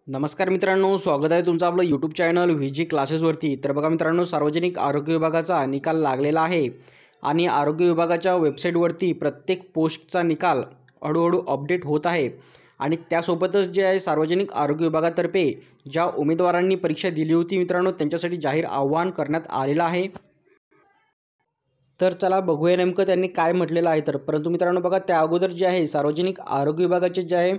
नमस्कार मित्रांनो, स्वागत आहे तुमचं आपलं यूट्यूब चॅनल व्हीजी क्लासेसवरती। तर बघा मित्रांनो, सार्वजनिक आरोग्य विभागाचा निकाल लागलेला आहे आणि आरोग्य विभागाच्या वेबसाईटवरती प्रत्येक पोस्टचा निकाल हळूहळू अपडेट होत आहे आणि त्यासोबतच जे आहे सार्वजनिक आरोग्य विभागातर्फे ज्या उमेदवारांनी परीक्षा दिली होती मित्रांनो, त्यांच्यासाठी जाहीर आवाहन करण्यात आलेलं आहे। तर चला बघूया नेमकं त्यांनी काय म्हटलेलं आहे। तर परंतु मित्रांनो बघा, त्या अगोदर जे आहे सार्वजनिक आरोग्य विभागाचे जे आहे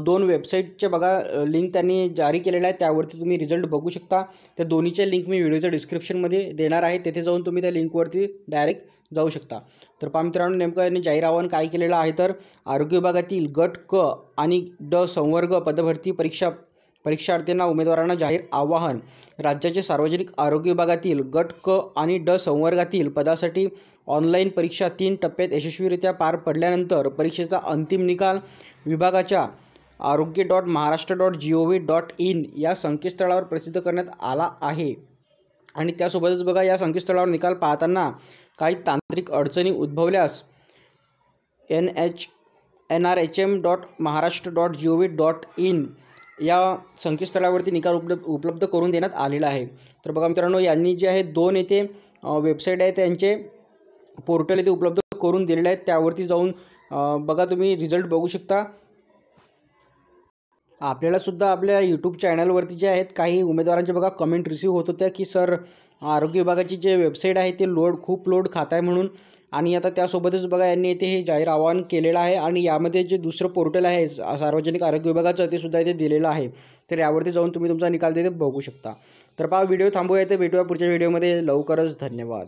दोन वेबसाईटचे बघा लिंक त्यांनी जारी केलेला आहे, त्यावरती तुम्ही रिझल्ट बघू शकता। त्या दोन्हीचे लिंक मी व्हिडिओच्या डिस्क्रिप्शनमध्ये देणार आहे, तेथे जाऊन तुम्ही त्या लिंकवरती डायरेक्ट जाऊ शकता। तर पहा मित्रांनो, नेमकं यांनी जाहीर आवाहन काय केलेलं आहे, तर आरोग्य विभागातील गट क आणि ड संवर्ग पदभरती परीक्षार्थींना उमेदवारांना जाहीर आवाहन। राज्याचे सार्वजनिक आरोग्य विभागातील गट क आणि ड संवर्गातील पदासाठी ऑनलाईन परीक्षा 3 टप्प्यात यशस्वीरित्या पार पडल्यानंतर परीक्षेचा अंतिम निकाल विभागाच्या arogya.maharashtra.gov.in या संकेतस्थळावर प्रसिद्ध करण्यात आला आहे। आणि त्यासोबतच बघा, या संकेतस्थळावर निकाल पाहताना काही तांत्रिक अडचणी उद्भवल्यास nrhm.maharashtra.gov.in या संकेतस्थळावरती निकाल उपलब्ध करून देण्यात आलेला आहे। तर बघा मित्रांनो, यांनी जे आहे दोन येथे वेबसाईट आहे त्यांचे पोर्टल इथे उपलब्ध करून दिलेले आहेत, त्यावरती जाऊन बघा तुम्ही रिझल्ट बघू शकता। आपल्याला सुद्धा आपल्या यूट्यूब चॅनलवरती जे आहेत काही उमेदवारांचे बघा कमेंट रिसीव होत होत्या की सर आरोग्य विभागाची जे वेबसाईट आहे ते खूप लोड खात आहे म्हणून। आणि आता त्यासोबतच बघा यांनी इथे हे जाहीर आवाहन केलेलं आहे आणि यामध्ये जे दुसरं पोर्टल आहे सार्वजनिक आरोग्य विभागाचं ते सुद्धा इथे दिलेलं आहे। तर यावरती जाऊन तुम्ही तुमचा निकाल तिथे बघू शकता। तर पहा, व्हिडिओ थांबूया, इथे भेटूया पुढच्या व्हिडिओमध्ये लवकरच। धन्यवाद।